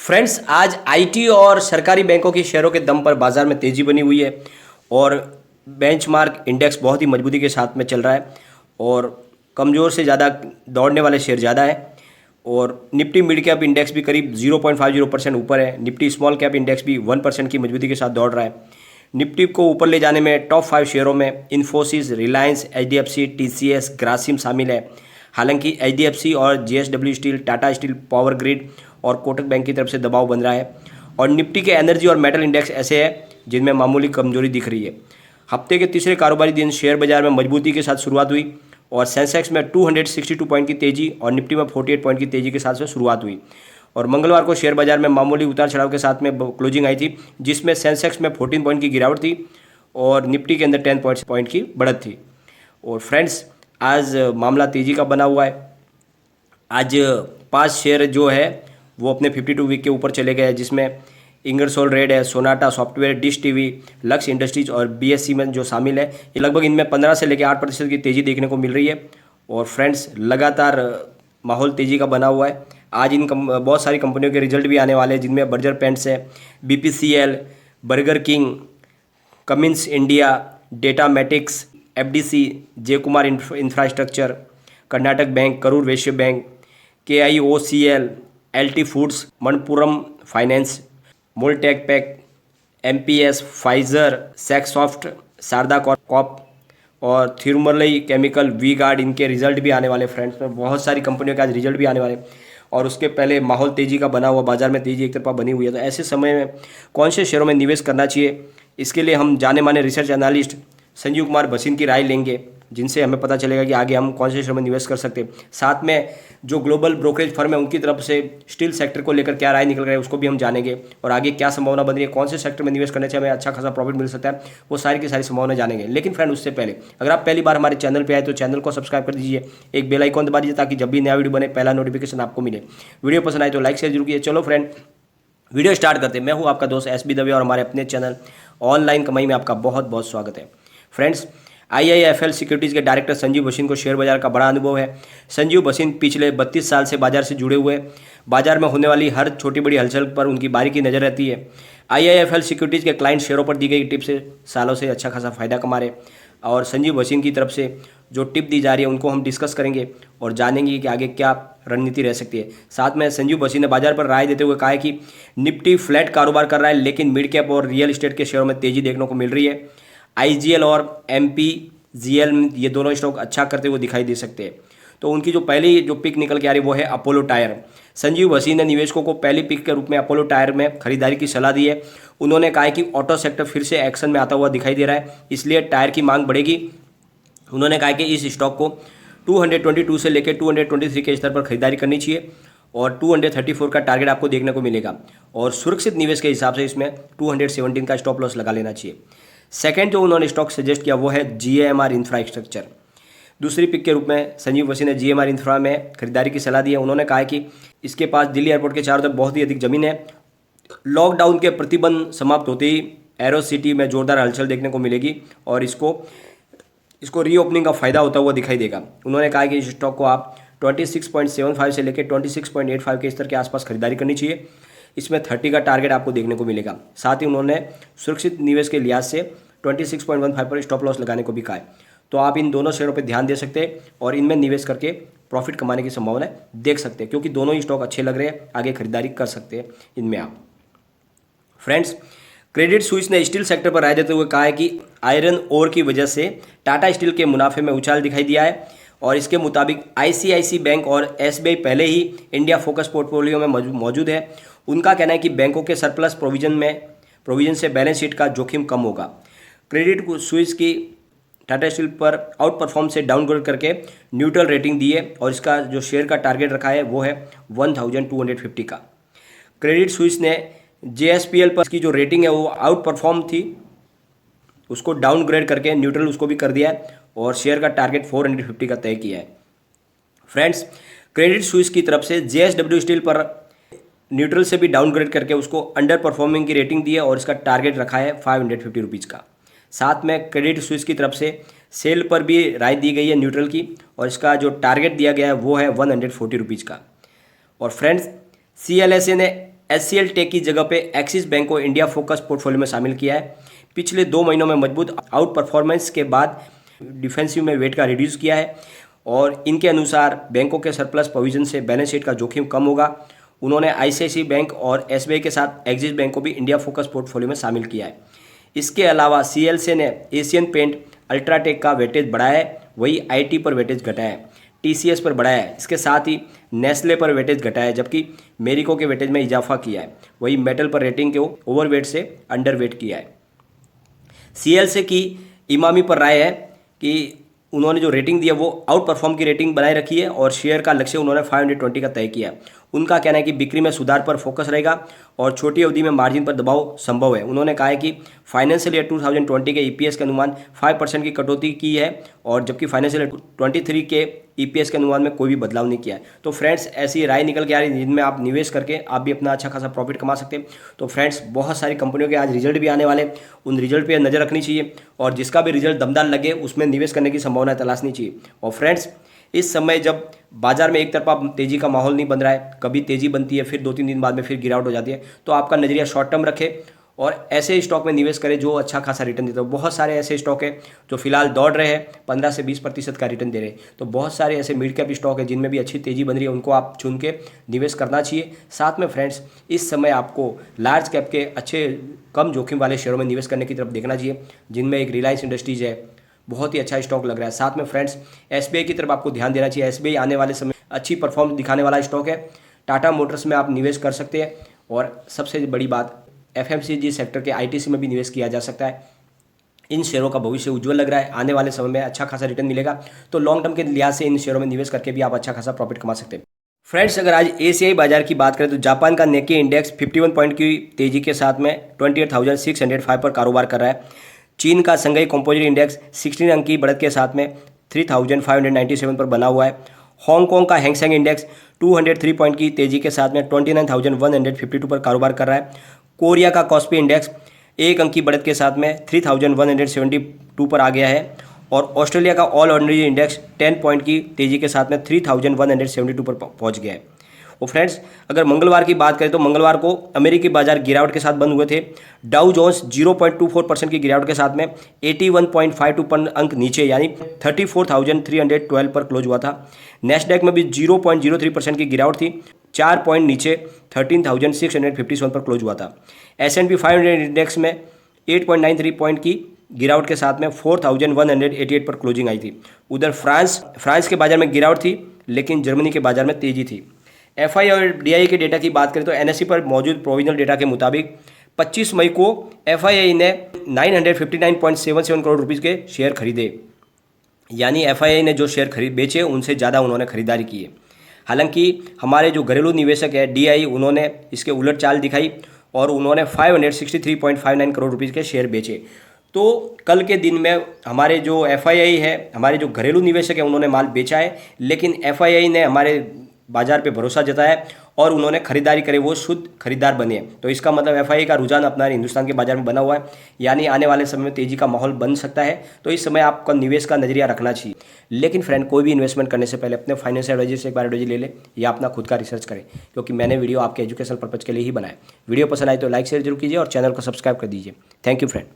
Friends, आज IT और सरकारी बैंकों के शेयरों के दम पर बाजार में तेजी बनी हुई है और बेंचमार्क इंडेक्स बहुत ही मजबूती के साथ में चल रहा है और कमज़ोर से ज़्यादा दौड़ने वाले शेयर ज़्यादा है। और निफ्टी मिड कैप इंडेक्स भी करीब 0.50% ऊपर है। निफ्टी स्मॉल कैप इंडेक्स भी 1% की मजबूती के साथ दौड़ रहा है। निफ्टी को ऊपर ले जाने में टॉप 5 शेयरों में इन्फोसिस, रिलायंस, एचडीएफसी, टीसीएस, ग्रासिम शामिल है। हालांकि एचडीएफसी और JSW steel, Tata steel, power grid और कोटक बैंक की तरफ से दबाव बन रहा है। और निफ्टी के एनर्जी और मेटल इंडेक्स ऐसे हैं जिनमें मामूली कमजोरी दिख रही है। हफ्ते के तीसरे कारोबारी दिन शेयर बाजार में मजबूती के साथ शुरुआत हुई और सेंसेक्स में 262 पॉइंट की तेजी और निफ्टी में 48 पॉइंट की तेजी के साथ से शुरुआत हुई। और मंगलवार को शेयर बाजार में मामूली उतार चढ़ाव के साथ में क्लोजिंग आई थी, जिसमें सेंसेक्स में 14 पॉइंट की गिरावट थी और निफ्टी के अंदर 10 पॉइंट की बढ़त थी। और फ्रेंड्स, आज मामला तेजी का बना हुआ है। आज 5 शेयर जो है वो अपने 52 वीक के ऊपर चले गए हैं, जिसमें इंगरसोल रेड है, Sonata software, dish TV, lux industries और बीएससी में जो शामिल है। ये लगभग इनमें 15 से लेकर 8% की तेज़ी देखने को मिल रही है। और फ्रेंड्स, लगातार माहौल तेज़ी का बना हुआ है। आज बहुत सारी कंपनियों के रिजल्ट भी आने वाले हैं, जिनमें बर्जर पेंट्स है, BPCL, Burger King, Cummins India, Datamatics, FDC, J Kumar Infrastructure, Karnataka Bank, Karur Vysya Bank, KIOCL, LT Foods, Manappuram Finance, Moldtek Pack, MPS, Pfizer, Saksoft, Sharda Corp और थिरुमलई केमिकल, वी गार्ड, इनके रिजल्ट भी आने वाले। फ्रेंड्स, में बहुत सारी कंपनियों के आज रिजल्ट भी आने वाले और उसके पहले माहौल तेजी का बना हुआ, बाजार में तेजी एक तरफा बनी हुई है। तो ऐसे समय में कौन से शेयरों में निवेश करना चाहिए, इसके लिए हम जाने माने रिसर्च एनालिस्ट संजीव कुमार भसीन की राय लेंगे, जिनसे हमें पता चलेगा कि आगे हम कौन से शेयर में निवेश कर सकते हैं। साथ में जो ग्लोबल ब्रोकरेज फर्म है उनकी तरफ से स्टील सेक्टर को लेकर क्या राय निकल रहा है उसको भी हम जानेंगे और आगे क्या संभावना बन रही है, कौन से सेक्टर में निवेश करने से हमें अच्छा खासा प्रॉफिट मिल सकता है, वो सारी की सारी संभावना जानेंगे। लेकिन फ्रेंड, उससे पहले अगर आप पहली बार हमारे चैनल पर आए तो चैनल को सब्सक्राइब कर दीजिए, एक बेल आइकॉन दबा दीजिए ताकि जब भी नया वीडियो बने पहला नोटिफिकेशन आपको मिले। वीडियो पसंद आए तो लाइक शेयर जरूर कीजिए। चलो फ्रेंड, वीडियो स्टार्ट करते हैं। मैं हूँ आपका दोस्त एसबी दवे और हमारे अपने चैनल ऑनलाइन कमाई में आपका बहुत बहुत स्वागत है। फ्रेंड्स, आईआईएफएल सिक्योरिटीज़ के डायरेक्टर संजीव भसीन को शेयर बाजार का बड़ा अनुभव है। संजीव भसीन पिछले 32 साल से बाजार से जुड़े हुए, बाजार में होने वाली हर छोटी बड़ी हलचल पर उनकी बारीकी नज़र रहती है। आईआईएफएल सिक्योरिटीज़ के क्लाइंट शेयरों पर दी गई टिप से सालों से अच्छा खासा फायदा कमा रहे और संजीव भसीन की तरफ से जो टिप दी जा रही है उनको हम डिस्कस करेंगे और जानेंगे कि आगे क्या रणनीति रह सकती है। साथ में संजीव भसीन ने बाजार पर राय देते हुए कहा है कि निफ्टी फ्लैट कारोबार कर रहा है, लेकिन मिड कैप और रियल एस्टेट के शेयरों में तेजी देखने को मिल रही है। आईजीएल और एमपीजीएल ये दोनों स्टॉक अच्छा करते हुए दिखाई दे सकते हैं। तो उनकी जो पहली जो पिक निकल के आ रही है वो है अपोलो टायर। संजीव भसीन ने निवेशकों को पहली पिक के रूप में अपोलो टायर में खरीदारी की सलाह दी है। उन्होंने कहा है कि ऑटो सेक्टर फिर से एक्शन में आता हुआ दिखाई दे रहा है, इसलिए टायर की मांग बढ़ेगी। उन्होंने कहा कि इस स्टॉक को 222 से लेकर 223 के स्तर पर खरीदारी करनी चाहिए और 234 का टारगेट आपको देखने को मिलेगा और सुरक्षित निवेश के हिसाब से इसमें 217 का स्टॉप लॉस लगा लेना चाहिए। सेकंड जो उन्होंने स्टॉक सजेस्ट किया वो है जीएमआर इंफ्रास्ट्रक्चर। दूसरी पिक के रूप में संजीव भसीन ने जीएमआर इंफ्रा में खरीदारी की सलाह दी है। उन्होंने कहा कि इसके पास दिल्ली एयरपोर्ट के चारों तरफ बहुत ही अधिक जमीन है। लॉकडाउन के प्रतिबंध समाप्त होते ही एरो सिटी में जोरदार हलचल देखने को मिलेगी और इसको रीओपनिंग का फायदा होता हुआ दिखाई देगा। उन्होंने कहा कि इस स्टॉक को आप 26.75 से लेकर 26.85 के स्तर के आसपास खरीदारी करनी चाहिए। इसमें 30 का टारगेट आपको देखने को मिलेगा। साथ ही उन्होंने सुरक्षित निवेश के लिहाज से 26.15 पर स्टॉप लॉस लगाने को भी कहा है। तो आप इन दोनों शेयरों पर ध्यान दे सकते हैं और इनमें निवेश करके प्रॉफिट कमाने की संभावना देख सकते हैं, क्योंकि दोनों ही स्टॉक अच्छे लग रहे हैं, आगे खरीदारी कर सकते हैं इनमें आप। फ्रेंड्स, क्रेडिट स्विस ने स्टील सेक्टर पर राय देते हुए कहा है कि आयरन ओर की वजह से टाटा स्टील के मुनाफे में उछाल दिखाई दिया है और इसके मुताबिक आईसीआईसी बैंक और एसबीआई पहले ही इंडिया फोकस पोर्टफोलियो में मौजूद है। उनका कहना है कि बैंकों के सरप्लस प्रोविजन से बैलेंस शीट का जोखिम कम होगा। क्रेडिट स्विस की टाटा स्टील पर आउट परफॉर्म से डाउनग्रेड करके न्यूट्रल रेटिंग दी है और इसका जो शेयर का टारगेट रखा है वो है 1250 का। क्रेडिट स्विस ने जेएसपीएल पर इसकी जो रेटिंग है वो आउट परफॉर्म थी, उसको डाउनग्रेड करके न्यूट्रल उसको भी कर दिया है और शेयर का टारगेट 450 का तय किया है। फ्रेंड्स, क्रेडिट स्विस की तरफ से जेएसडब्ल्यू स्टील पर न्यूट्रल से भी डाउनग्रेड करके उसको अंडर परफॉर्मिंग की रेटिंग दी है और इसका टारगेट रखा है 550 रुपीज़ का। साथ में क्रेडिट स्विस की तरफ से सेल पर भी राय दी गई है न्यूट्रल की और इसका जो टारगेट दिया गया है वो है 140 रुपीज़ का। और फ्रेंड्स, CLSA ने HCL टेक की जगह पे एक्सिस बैंक को इंडिया फोकस पोर्टफोलियो में शामिल किया है। पिछले 2 महीनों में मजबूत आउट परफॉर्मेंस के बाद डिफेंसिव में वेट का रिड्यूस किया है और इनके अनुसार बैंकों के सरप्लस प्रोविजन से बैलेंस शीट का जोखिम कम होगा। उन्होंने ICICI बैंक और SBI के साथ एक्सिस बैंक को भी इंडिया फोकस पोर्टफोलियो में शामिल किया है। इसके अलावा CLSA ने एशियन पेंट अल्ट्राटेक का वेटेज बढ़ाया है, वही IT पर वेटेज घटाया है, TCS पर बढ़ाया है। इसके साथ ही नेस्ले पर वेटेज घटाया है, जबकि मेरिको के वेटेज में इजाफा किया है, वही मेटल पर रेटिंग को ओवरवेट से अंडरवेट किया है। CLSA की इमामी पर राय है कि उन्होंने जो रेटिंग दी है वो आउट परफॉर्म की रेटिंग बनाए रखी है और शेयर का लक्ष्य उन्होंने 520 का तय किया है। उनका कहना है कि बिक्री में सुधार पर फोकस रहेगा और छोटी अवधि में मार्जिन पर दबाव संभव है। उन्होंने कहा है कि फाइनेंशियल ईयर 2020 के EPS के अनुमान 5% की कटौती की है और जबकि फाइनेंशियल ईयर 23 के EPS के अनुमान में कोई भी बदलाव नहीं किया है। तो फ्रेंड्स, ऐसी राय निकल के आ रही है जिनमें आप निवेश करके आप भी अपना अच्छा खासा प्रॉफिट कमा सकते हैं। तो फ्रेंड्स, बहुत सारी कंपनियों के आज रिजल्ट भी आने वाले, उन रिजल्ट पर नज़र रखनी चाहिए और जिसका भी रिजल्ट दमदार लगे उसमें निवेश करने की संभावना तलाशनी चाहिए। और फ्रेंड्स, इस समय जब बाजार में एक तरफा तेजी का माहौल नहीं बन रहा है, कभी तेजी बनती है फिर 2-3 दिन बाद में फिर गिरावट हो जाती है, तो आपका नजरिया शॉर्ट टर्म रखें और ऐसे स्टॉक में निवेश करें जो अच्छा खासा रिटर्न देते हैं। बहुत सारे ऐसे स्टॉक हैं जो फिलहाल दौड़ रहे हैं, 15 से 20% का रिटर्न दे रहे हैं। तो बहुत सारे ऐसे मिड कैप स्टॉक है जिनमें भी अच्छी तेजी बन रही है, उनको आप चुन के निवेश करना चाहिए। साथ में फ्रेंड्स, इस समय आपको लार्ज कैप के अच्छे कम जोखिम वाले शेयरों में निवेश करने की तरफ देखना चाहिए, जिनमें एक रिलायंस इंडस्ट्रीज है, बहुत ही अच्छा स्टॉक लग रहा है। साथ में फ्रेंड्स, SBI की तरफ आपको ध्यान देना चाहिए। SBI आने वाले समय अच्छी परफॉर्मेंस दिखाने वाला स्टॉक है। टाटा मोटर्स में आप निवेश कर सकते हैं और सबसे बड़ी बात, FMCG सेक्टर के ITC में भी निवेश किया जा सकता है। इन शेयरों का भविष्य उज्जवल लग रहा है, आने वाले समय में अच्छा खासा रिटर्न मिलेगा। तो लॉन्ग टर्म के लिहाज से इन शेयरों में निवेश करके भी आप अच्छा खासा प्रॉफिट कमा सकते हैं। फ्रेंड्स, अगर आज एशियाई बाजार की बात करें तो जापान का निक्की इंडेक्स 51 पॉइंट की तेजी के साथ में 28,605 पर कारोबार कर रहा है। चीन का संघाई कंपोजिट इंडेक्स 16 अंक की बढ़त के साथ में 3,597 पर बना हुआ है। हांगकांग का हैंग सेंग इंडेक्स 203 पॉइंट की तेजी के साथ में 29,152 पर कारोबार कर रहा है। कोरिया का कॉस्पी इंडेक्स 1 अंक की बढ़त के साथ में 3,172 पर आ गया है और ऑस्ट्रेलिया का ऑल ऑर्डिनरी इंडेक्स 10 पॉइंट की तेजी के साथ में 3,172 पर पहुंच गया है। और फ्रेंड्स, अगर मंगलवार की बात करें तो मंगलवार को अमेरिकी बाजार गिरावट के साथ बंद हुए थे। डाउ जोन्स 0.24% की गिरावट के साथ में 81.52 अंक नीचे यानी 34,312 पर क्लोज हुआ था। नेस्डैक में भी 0.03% की गिरावट थी, 4 पॉइंट नीचे 13,657 पर क्लोज हुआ था। S&P 500 इंडेक्स में 8.93 पॉइंट की गिरावट के साथ में 4,188 पर क्लोजिंग आई थी। उधर फ्रांस के बाजार में गिरावट थी, लेकिन जर्मनी के बाजार में तेजी थी। FI और DI के डेटा की बात करें तो NSE पर मौजूद प्रोविजनल डेटा के मुताबिक 25 मई को FII ने 959.77 करोड़ रुपीस के शेयर खरीदे, यानी FII ने जो शेयर बेचे उनसे ज़्यादा उन्होंने खरीदारी की है। हालांकि हमारे जो घरेलू निवेशक है DI, उन्होंने इसके उलट चाल दिखाई और उन्होंने 563.59 करोड़ रुपीस के शेयर बेचे। तो कल के दिन में हमारे जो FII है, हमारे जो घरेलू निवेशक है, उन्होंने माल बेचा है, लेकिन FII ने हमारे बाजार पे भरोसा जताया और उन्होंने खरीदारी करे, वो शुद्ध खरीदार बने। तो इसका मतलब FII का रुझान अपना हिंदुस्तान के बाजार में बना हुआ है, यानी आने वाले समय में तेजी का माहौल बन सकता है। तो इस समय आपका निवेश का नजरिया रखना चाहिए। लेकिन फ्रेंड, कोई भी इन्वेस्टमेंट करने से पहले अपने फाइनेंशियल एडवाइजर से एक बार एडवाइजर ले ले या अपना खुद का रिसर्च करें, क्योंकि मैंने वीडियो आपके एजुकेशनल पर्पज के लिए ही बनाया। वीडियो पसंद आए तो लाइक शेयर जरूर कीजिए और चैनल को सब्सक्राइब कर दीजिए। Thank you friend.